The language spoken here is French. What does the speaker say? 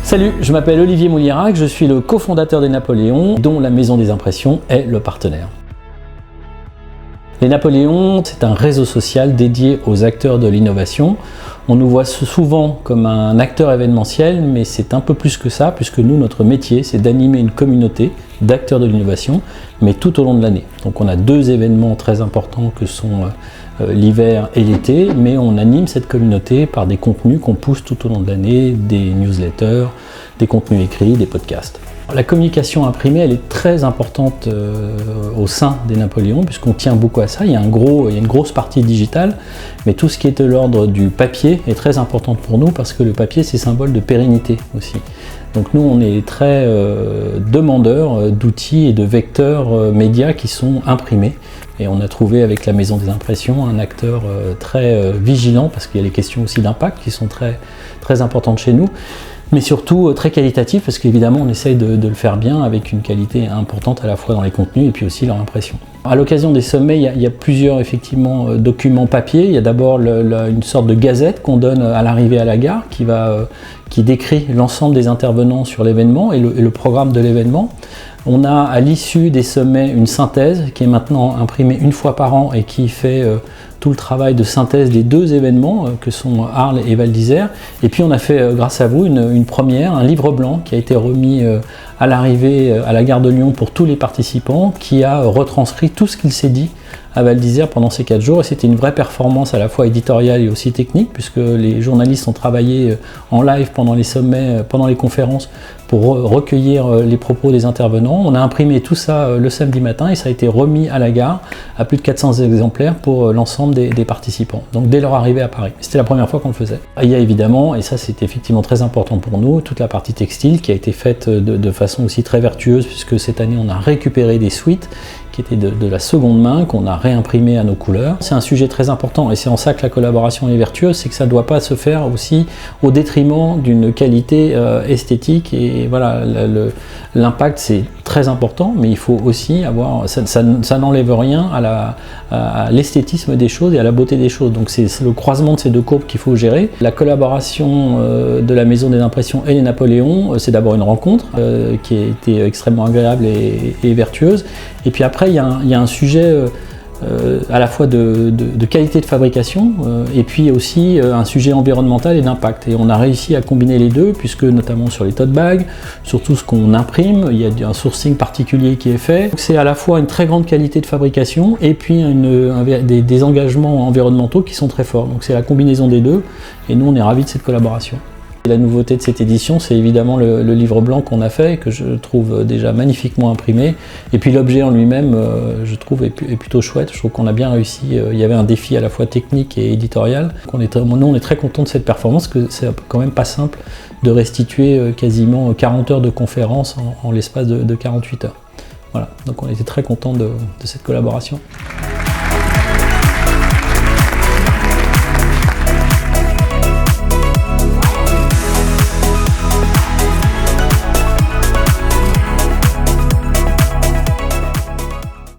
Salut, je m'appelle Olivier Moulierac, je suis le cofondateur des Napoléons, dont la Maison des Impressions est le partenaire. Les Napoléons, c'est un réseau social dédié aux acteurs de l'innovation. On nous voit souvent comme un acteur événementiel, mais c'est un peu plus que ça, puisque nous, notre métier, c'est d'animer une communauté d'acteurs de l'innovation, mais tout au long de l'année. Donc on a deux événements très importants que sont l'hiver et l'été, mais on anime cette communauté par des contenus qu'on pousse tout au long de l'année, des newsletters, des contenus écrits, des podcasts. La communication imprimée, elle est très importante au sein des Napoléons, puisqu'on tient beaucoup à ça. Il y a une grosse partie digitale, mais tout ce qui est de l'ordre du papier est très important pour nous, parce que le papier, c'est symbole de pérennité aussi. Donc nous, on est très demandeurs d'outils et de vecteurs médias qui sont imprimés. Et on a trouvé avec la Maison des Impressions un acteur très vigilant, parce qu'il y a les questions aussi d'impact qui sont très, très importantes chez nous, mais surtout très qualitatif, parce qu'évidemment on essaye de le faire bien avec une qualité importante à la fois dans les contenus et puis aussi leur impression. À l'occasion des sommets, il y a plusieurs effectivement documents papier. Il y a d'abord une sorte de gazette qu'on donne à l'arrivée à la gare qui décrit l'ensemble des intervenants sur l'événement et le programme de l'événement. On a à l'issue des sommets une synthèse qui est maintenant imprimée une fois par an et qui fait tout le travail de synthèse des deux événements que sont Arles et Val d'Isère. Et puis on a fait, grâce à vous, une première, un livre blanc qui a été remis à l'arrivée à la gare de Lyon pour tous les participants, qui a retranscrit tout ce qu'il s'est dit à Val d'Isère pendant ces 4 jours. Et c'était une vraie performance à la fois éditoriale et aussi technique, puisque les journalistes ont travaillé en live pendant les sommets, pendant les conférences, pour recueillir les propos des intervenants. On a imprimé tout ça le samedi matin et ça a été remis à la gare à plus de 400 exemplaires pour l'ensemble des participants, donc dès leur arrivée à Paris. C'était la première fois qu'on le faisait. Il y a évidemment, et ça c'est effectivement très important pour nous, toute la partie textile qui a été faite de façon aussi très vertueuse, puisque cette année on a récupéré des suites qui étaient de la seconde main, qu'on a réimprimé à nos couleurs. C'est un sujet très important et c'est en ça que la collaboration est vertueuse, c'est que ça ne doit pas se faire aussi au détriment d'une qualité esthétique. Et voilà, l'impact c'est très important, mais il faut aussi avoir, ça n'enlève rien à l'esthétisme des choses et à la beauté des choses. Donc c'est le croisement de ces deux courbes qu'il faut gérer. La collaboration de la Maison des Impressions et les Napoléons, c'est d'abord une rencontre qui a été extrêmement agréable et vertueuse. Et puis après, il y a un sujet à la fois de qualité de fabrication et puis aussi un sujet environnemental et d'impact. Et on a réussi à combiner les deux, puisque notamment sur les tote bags, sur tout ce qu'on imprime, il y a un sourcing particulier qui est fait. C'est à la fois une très grande qualité de fabrication et puis des engagements environnementaux qui sont très forts. Donc c'est la combinaison des deux et nous on est ravis de cette collaboration. La nouveauté de cette édition, c'est évidemment le livre blanc qu'on a fait, que je trouve déjà magnifiquement imprimé. Et puis l'objet en lui-même, je trouve, est plutôt chouette. Je trouve qu'on a bien réussi. Il y avait un défi à la fois technique et éditorial. Nous, on est très contents de cette performance, que c'est quand même pas simple de restituer quasiment 40 heures de conférence en l'espace de 48 heures. Voilà, donc on était très contents de cette collaboration.